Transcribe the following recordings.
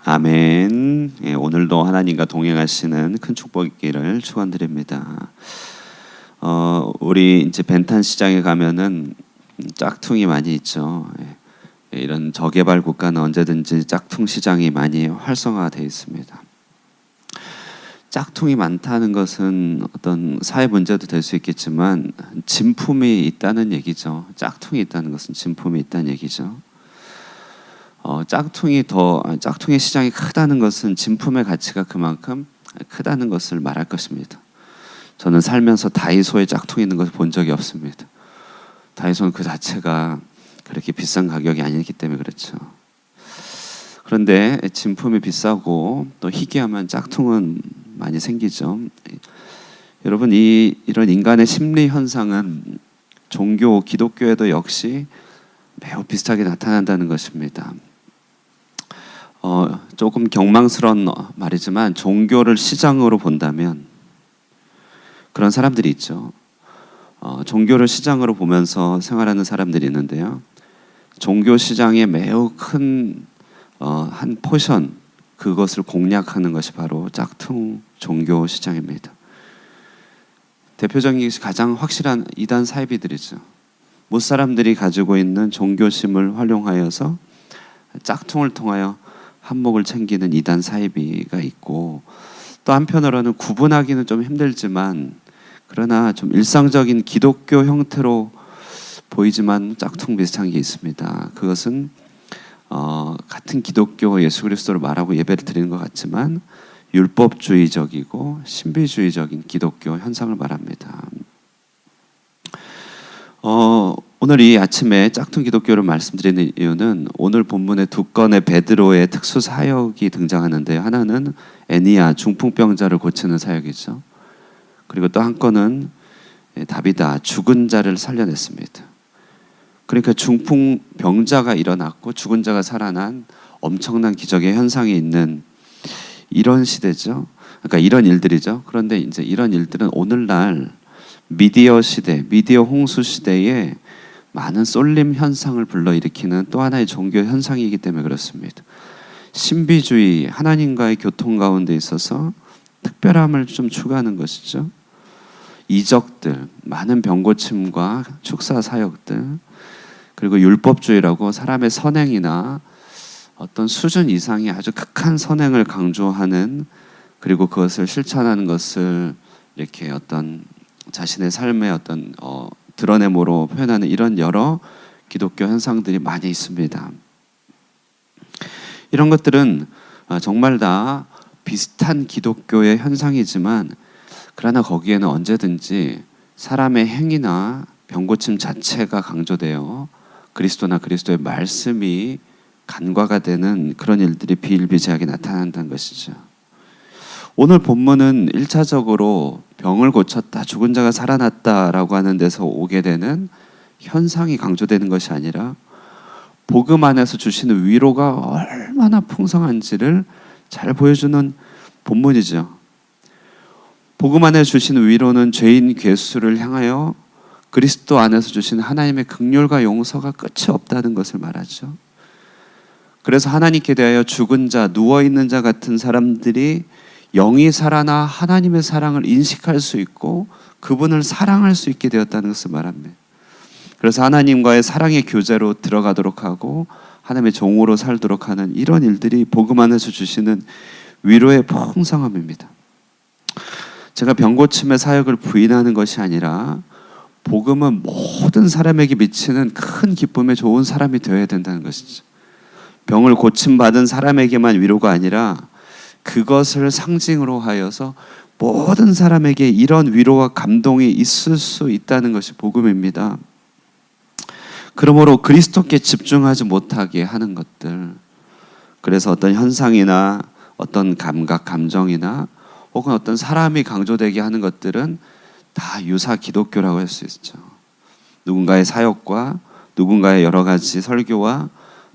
아멘. 예, 오늘도 하나님과 동행하시는 큰 축복 있기를 축원드립니다. 우리 이제 벤탄 시장에 가면은 짝퉁이 많이 있죠. 예, 이런 저개발 국가는 언제든지 짝퉁 시장이 많이 활성화되어 있습니다. 짝퉁이 많다는 것은 어떤 사회 문제도 될 수 있겠지만 진품이 있다는 얘기죠. 짝퉁이 있다는 것은 진품이 있다는 얘기죠. 짝퉁의 시장이 크다는 것은 진품의 가치가 그만큼 크다는 것을 말할 것입니다. 저는 살면서 다이소에 짝퉁이 있는 것을 본 적이 없습니다. 다이소는 그 자체가 그렇게 비싼 가격이 아니기 때문에 그렇죠. 그런데 진품이 비싸고 또 희귀하면 짝퉁은 많이 생기죠. 여러분, 이런 인간의 심리 현상은 종교, 기독교에도 역시 매우 비슷하게 나타난다는 것입니다. 조금 경망스러운 말이지만 종교를 시장으로 본다면 그런 사람들이 있죠. 종교를 시장으로 보면서 생활하는 사람들이 있는데요. 종교 시장의 매우 큰 한 포션, 그것을 공략하는 것이 바로 짝퉁 종교 시장입니다. 대표적인 것이 가장 확실한 이단 사이비들이죠. 못 사람들이 가지고 있는 종교심을 활용하여서 짝퉁을 통하여 한몫을 챙기는 이단 사이비가 있고, 또 한편으로는 구분하기는 좀 힘들지만 그러나 좀 일상적인 기독교 형태로 보이지만 짝퉁 비슷한 게 있습니다. 그것은 같은 기독교 예수 그리스도를 말하고 예배를 드리는 것 같지만 율법주의적이고 신비주의적인 기독교 현상을 말합니다. 오늘 이 아침에 짝퉁 기독교를 말씀드리는 이유는 오늘 본문에 두 건의 베드로의 특수 사역이 등장하는데요. 하나는 애니야, 중풍병자를 고치는 사역이죠. 그리고 또 한 건은 다비다, 죽은 자를 살려냈습니다. 그러니까 중풍병자가 일어났고 죽은 자가 살아난 엄청난 기적의 현상이 있는 이런 시대죠. 그러니까 이런 일들이죠. 그런데 이제 이런 일들은 오늘날 미디어 시대, 미디어 홍수 시대에 많은 쏠림 현상을 불러일으키는 또 하나의 종교 현상이기 때문에 그렇습니다. 신비주의, 하나님과의 교통 가운데 있어서 특별함을 좀 추구하는 것이죠. 이적들, 많은 병고침과 축사 사역들, 그리고 율법주의라고 사람의 선행이나 어떤 수준 이상의 아주 극한 선행을 강조하는, 그리고 그것을 실천하는 것을 이렇게 어떤 자신의 삶의 어떤 드러냄으로 표현하는 이런 여러 기독교 현상들이 많이 있습니다. 이런 것들은 정말 다 비슷한 기독교의 현상이지만 그러나 거기에는 언제든지 사람의 행위나 병고침 자체가 강조되어 그리스도나 그리스도의 말씀이 간과가 되는 그런 일들이 비일비재하게 나타난다는 것이죠. 오늘 본문은 1차적으로 병을 고쳤다, 죽은 자가 살아났다라고 하는 데서 오게 되는 현상이 강조되는 것이 아니라 복음 안에서 주시는 위로가 얼마나 풍성한지를 잘 보여주는 본문이죠. 복음 안에 주시는 위로는 죄인 괴수를 향하여 그리스도 안에서 주시는 하나님의 긍휼과 용서가 끝이 없다는 것을 말하죠. 그래서 하나님께 대하여 죽은 자, 누워있는 자 같은 사람들이 영이 살아나 하나님의 사랑을 인식할 수 있고 그분을 사랑할 수 있게 되었다는 것을 말합니다. 그래서 하나님과의 사랑의 교제로 들어가도록 하고 하나님의 종으로 살도록 하는 이런 일들이 복음 안에서 주시는 위로의 풍성함입니다. 제가 병고침의 사역을 부인하는 것이 아니라 복음은 모든 사람에게 미치는 큰 기쁨의 좋은 사람이 되어야 된다는 것이죠. 병을 고침받은 사람에게만 위로가 아니라 그것을 상징으로 하여서 모든 사람에게 이런 위로와 감동이 있을 수 있다는 것이 복음입니다. 그러므로 그리스도께 집중하지 못하게 하는 것들, 그래서 어떤 현상이나 어떤 감각, 감정이나 혹은 어떤 사람이 강조되게 하는 것들은 다 유사 기독교라고 할 수 있죠. 누군가의 사역과 누군가의 여러 가지 설교와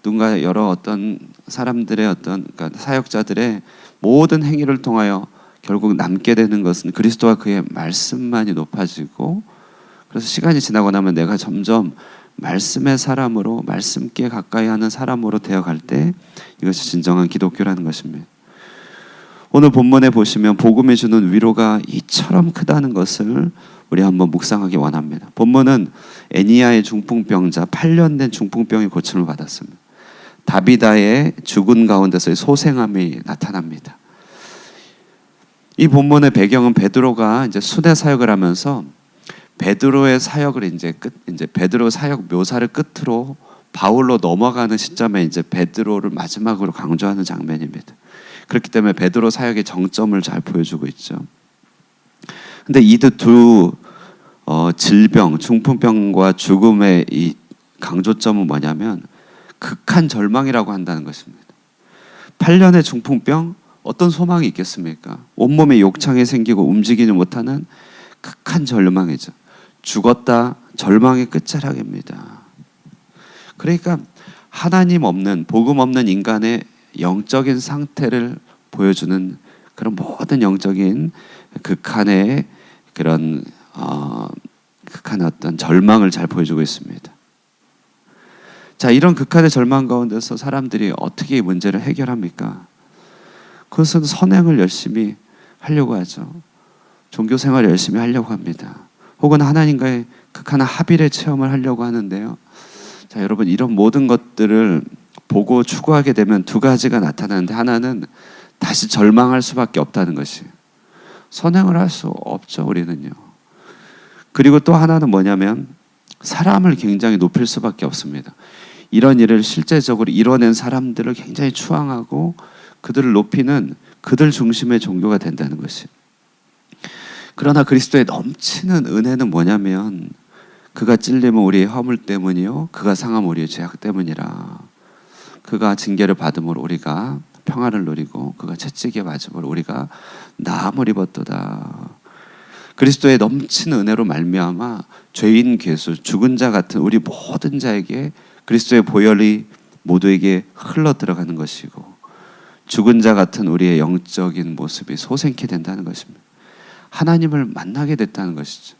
누군가 여러 어떤 사람들의 어떤 그러니까 사역자들의 모든 행위를 통하여 결국 남게 되는 것은 그리스도와 그의 말씀만이 높아지고, 그래서 시간이 지나고 나면 내가 점점 말씀의 사람으로, 말씀께 가까이 하는 사람으로 되어갈 때 이것이 진정한 기독교라는 것입니다. 오늘 본문에 보시면 복음이 주는 위로가 이처럼 크다는 것을 우리 한번 묵상하기 원합니다. 본문은 애니야의 중풍병자, 8년 된 중풍병이 고침을 받았습니다. 다비다의 죽은 가운데서의 소생함이 나타납니다. 이 본문의 배경은 베드로가 이제 순회 사역을 하면서 베드로의 사역을 이제 베드로 사역 묘사를 끝으로 바울로 넘어가는 시점에 이제 베드로를 마지막으로 강조하는 장면입니다. 그렇기 때문에 베드로 사역의 정점을 잘 보여주고 있죠. 근데 이 두 질병, 중풍병과 죽음의 이 강조점은 뭐냐면 극한 절망이라고 한다는 것입니다. 8년의 중풍병, 어떤 소망이 있겠습니까? 온몸에 욕창이 생기고 움직이지 못하는 극한 절망이죠. 죽었다, 절망의 끝자락입니다. 그러니까 하나님 없는, 복음 없는 인간의 영적인 상태를 보여주는 그런 모든 영적인 극한의 그런 극한의 어떤 절망을 잘 보여주고 있습니다. 자, 이런 극한의 절망 가운데서 사람들이 어떻게 이 문제를 해결합니까? 그것은 선행을 열심히 하려고 하죠. 종교 생활을 열심히 하려고 합니다. 혹은 하나님과의 극한의 합일의 체험을 하려고 하는데요. 자, 여러분, 이런 모든 것들을 보고 추구하게 되면 두 가지가 나타나는데, 하나는 다시 절망할 수밖에 없다는 것이, 선행을 할 수 없죠, 우리는요. 그리고 또 하나는 뭐냐면 사람을 굉장히 높일 수밖에 없습니다. 이런 일을 실제적으로 이뤄낸 사람들을 굉장히 추앙하고 그들을 높이는 그들 중심의 종교가 된다는 것이. 그러나 그리스도의 넘치는 은혜는 뭐냐면 그가 찔림은 우리의 허물 때문이요 그가 상함은 우리의 죄악 때문이라. 그가 징계를 받음으로 우리가 평안을 누리고 그가 채찍에 맞음으로 우리가 나음을 입었도다. 그리스도의 넘치는 은혜로 말미암아 죄인 괴수, 죽은 자 같은 우리 모든 자에게 그리스도의 보혈이 모두에게 흘러 들어가는 것이고, 죽은 자 같은 우리의 영적인 모습이 소생케 된다는 것입니다. 하나님을 만나게 됐다는 것이죠.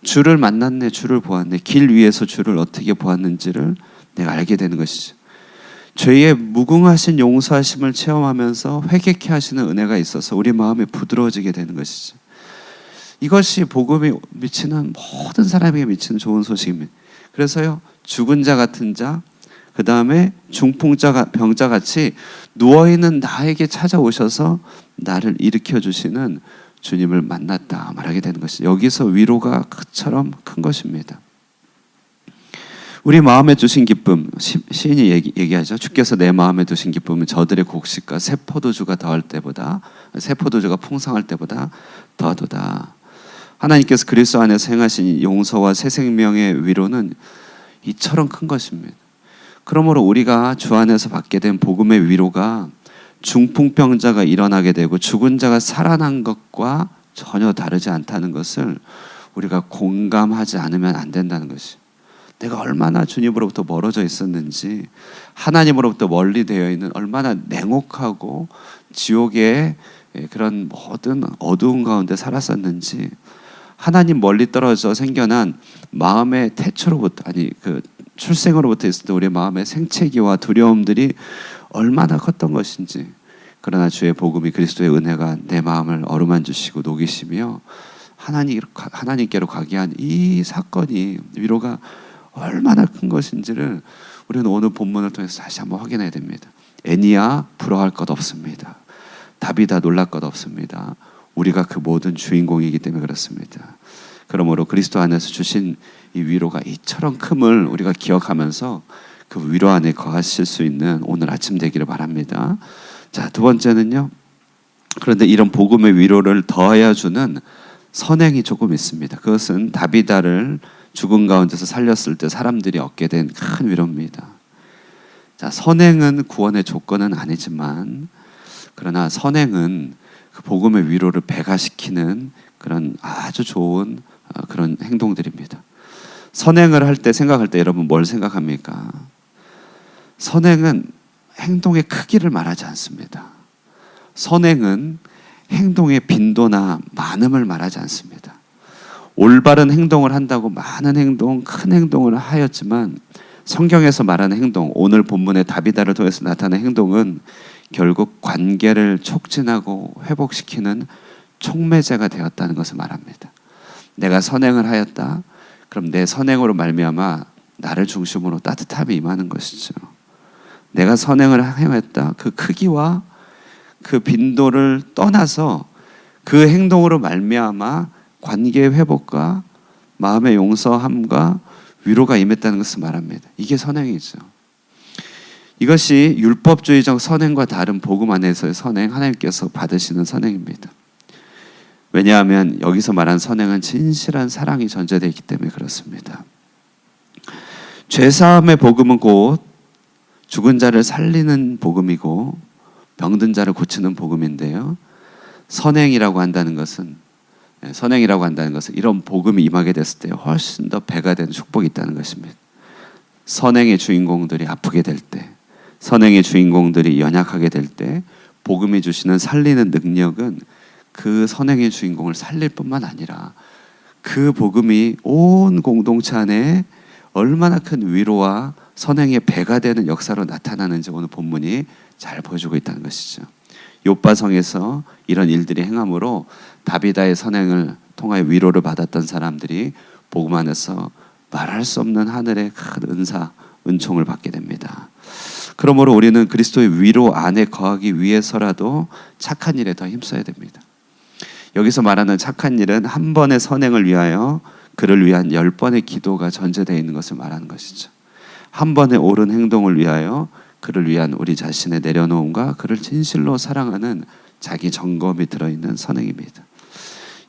주를 만났네, 주를 보았네. 길 위에서 주를 어떻게 보았는지를 내가 알게 되는 것이죠. 죄의 무궁하신 용서하심을 체험하면서 회개케 하시는 은혜가 있어서 우리 마음이 부드러워지게 되는 것이죠. 이것이 복음이 미치는 모든 사람에게 미치는 좋은 소식입니다. 그래서요, 죽은 자 같은 자, 그 다음에 중풍자, 병자같이 누워있는 나에게 찾아오셔서 나를 일으켜 주시는 주님을 만났다 말하게 되는 것이죠. 여기서 위로가 그처럼 큰 것입니다. 우리 마음에 두신 기쁨, 시인이 얘기하죠. 주께서 내 마음에 두신 기쁨은 저들의 곡식과 새 포도주가 더할 때보다, 새 포도주가 풍성할 때보다 더하도다. 하나님께서 그리스도 안에서 행하신 용서와 새 생명의 위로는 이처럼 큰 것입니다. 그러므로 우리가 주 안에서 받게 된 복음의 위로가 중풍병자가 일어나게 되고 죽은 자가 살아난 것과 전혀 다르지 않다는 것을 우리가 공감하지 않으면 안 된다는 것이. 내가 얼마나 주님으로부터 멀어져 있었는지, 하나님으로부터 멀리 되어 있는 얼마나 냉혹하고 지옥의 그런 모든 어두운 가운데 살았었는지, 하나님 멀리 떨어져 생겨난 마음의 태초로부터, 그 출생으로부터 있었던 우리의 마음의 생채기와 두려움들이 얼마나 컸던 것인지. 그러나 주의 복음이, 그리스도의 은혜가 내 마음을 어루만지시고 녹이시며 하나님께로 가게 한 이 사건이, 위로가 얼마나 큰 것인지를 우리는 오늘 본문을 통해서 다시 한번 확인해야 됩니다. 애니야 부러워할 것 없습니다. 다비다 놀랄 것 없습니다. 우리가 그 모든 주인공이기 때문에 그렇습니다. 그러므로 그리스도 안에서 주신 이 위로가 이처럼 큼을 우리가 기억하면서 그 위로 안에 거하실 수 있는 오늘 아침 되기를 바랍니다. 자, 두 번째는요. 그런데 이런 복음의 위로를 더하여 주는 선행이 조금 있습니다. 그것은 다비다를 죽음 가운데서 살렸을 때 사람들이 얻게 된 큰 위로입니다. 자, 선행은 구원의 조건은 아니지만, 그러나 선행은 그 복음의 위로를 배가시키는 그런 아주 좋은 그런 행동들입니다. 선행을 할 때, 생각할 때 여러분 뭘 생각합니까? 선행은 행동의 크기를 말하지 않습니다. 선행은 행동의 빈도나 많음을 말하지 않습니다. 올바른 행동을 한다고 많은 행동, 큰 행동을 하였지만 성경에서 말하는 행동, 오늘 본문의 다비다를 통해서 나타나는 행동은 결국 관계를 촉진하고 회복시키는 촉매제가 되었다는 것을 말합니다. 내가 선행을 하였다. 그럼 내 선행으로 말미암아 나를 중심으로 따뜻함이 임하는 것이죠. 내가 선행을 행했다. 그 크기와 그 빈도를 떠나서 그 행동으로 말미암아 관계의 회복과 마음의 용서함과 위로가 임했다는 것을 말합니다. 이게 선행이죠. 이것이 율법주의적 선행과 다른 복음 안에서의 선행, 하나님께서 받으시는 선행입니다. 왜냐하면 여기서 말한 선행은 진실한 사랑이 전제되어 있기 때문에 그렇습니다. 죄사함의 복음은 곧 죽은 자를 살리는 복음이고 병든 자를 고치는 복음인데요. 선행이라고 한다는 것은 이런 복음이 임하게 됐을 때 훨씬 더 배가 되는 축복이 있다는 것입니다. 선행의 주인공들이 아프게 될 때, 선행의 주인공들이 연약하게 될 때 복음이 주시는 살리는 능력은 그 선행의 주인공을 살릴 뿐만 아니라 그 복음이 온 공동체 안에 얼마나 큰 위로와 선행의 배가 되는 역사로 나타나는지 오늘 본문이 잘 보여주고 있다는 것이죠. 욥바성에서 이런 일들이 행함으로 다비다의 선행을 통하여 위로를 받았던 사람들이 복음 안에서 말할 수 없는 하늘의 큰 은사, 은총을 받게 됩니다. 그러므로 우리는 그리스도의 위로 안에 거하기 위해서라도 착한 일에 더 힘써야 됩니다. 여기서 말하는 착한 일은 한 번의 선행을 위하여 그를 위한 10번의 기도가 전제되어 있는 것을 말하는 것이죠. 한 번의 옳은 행동을 위하여 그를 위한 우리 자신의 내려놓음과 그를 진실로 사랑하는 자기 점검이 들어있는 선행입니다.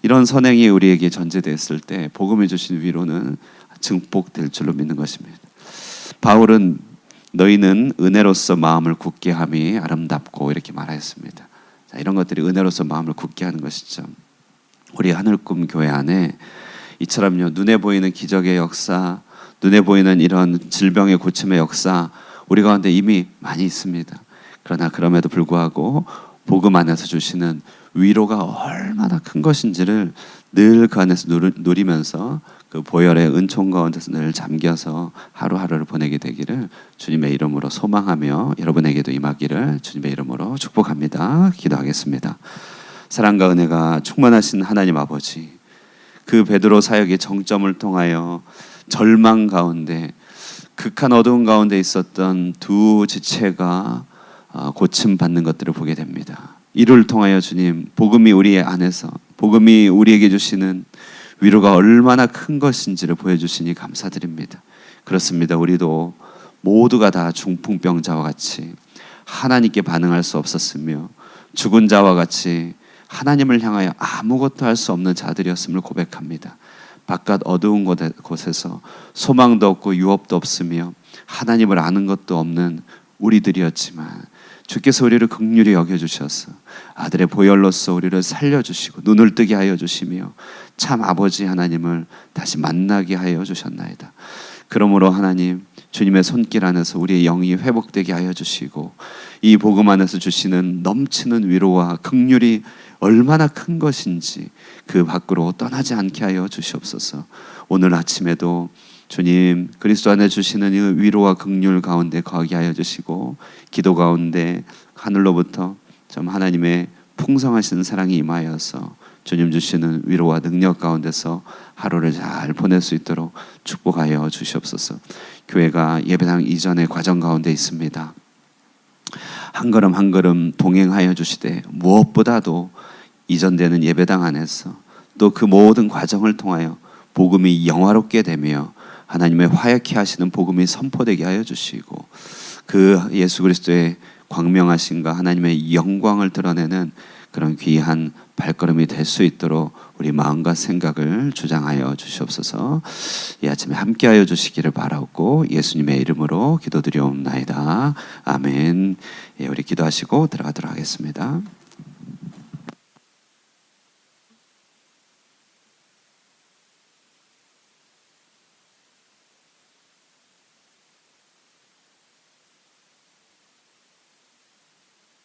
이런 선행이 우리에게 전제됐을 때 복음이 주신 위로는 증폭될 줄로 믿는 것입니다. 바울은 너희는 은혜로서 마음을 굳게 함이 아름답고 이렇게 말하였습니다. 자, 이런 것들이 은혜로서 마음을 굳게 하는 것이죠. 우리 하늘꿈 교회 안에 이처럼요, 눈에 보이는 기적의 역사, 눈에 보이는 이런 질병의 고침의 역사 우리 가운데 이미 많이 있습니다. 그러나 그럼에도 불구하고 복음 안에서 주시는 위로가 얼마나 큰 것인지를 늘 그 안에서 누리면서 그 보혈의 은총 가운데서 늘 잠겨서 하루하루를 보내게 되기를 주님의 이름으로 소망하며 여러분에게도 임하기를 주님의 이름으로 축복합니다. 기도하겠습니다. 사랑과 은혜가 충만하신 하나님 아버지, 그 베드로 사역의 정점을 통하여 절망 가운데 극한 어두운 가운데 있었던 두 지체가 고침받는 것들을 보게 됩니다. 이를 통하여 주님, 복음이 우리 안에서, 복음이 우리에게 주시는 위로가 얼마나 큰 것인지를 보여주시니 감사드립니다. 그렇습니다. 우리도 모두가 다 중풍병자와 같이 하나님께 반응할 수 없었으며 죽은 자와 같이 하나님을 향하여 아무것도 할 수 없는 자들이었음을 고백합니다. 바깥 어두운 곳에서 소망도 없고 유업도 없으며 하나님을 아는 것도 없는 우리들이었지만 주께서 우리를 긍휼히 여겨주셔서 아들의 보혈로서 우리를 살려주시고 눈을 뜨게 하여 주시며 참 아버지 하나님을 다시 만나게 하여 주셨나이다. 그러므로 하나님, 주님의 손길 안에서 우리의 영이 회복되게 하여 주시고 이 복음 안에서 주시는 넘치는 위로와 긍휼이 얼마나 큰 것인지 그 밖으로 떠나지 않게 하여 주시옵소서. 오늘 아침에도 주님 그리스도 안에 주시는 이 위로와 긍휼 가운데 거하게 하여 주시고 기도 가운데 하늘로부터 좀 하나님의 풍성하신 사랑이 임하여서 주님 주시는 위로와 능력 가운데서 하루를 잘 보낼 수 있도록 축복하여 주시옵소서. 교회가 예배당 이전의 과정 가운데 있습니다. 한 걸음 한 걸음 동행하여 주시되 무엇보다도 이전되는 예배당 안에서 또 그 모든 과정을 통하여 복음이 영화롭게 되며 하나님의 화약케 하시는 복음이 선포되게 하여 주시고 그 예수 그리스도의 광명하심과 하나님의 영광을 드러내는 그런 귀한 발걸음이 될 수 있도록 우리 마음과 생각을 주장하여 주시옵소서. 이 아침에 함께하여 주시기를 바라고 예수님의 이름으로 기도드리옵나이다. 아멘. 우리 기도하시고 들어가도록 하겠습니다.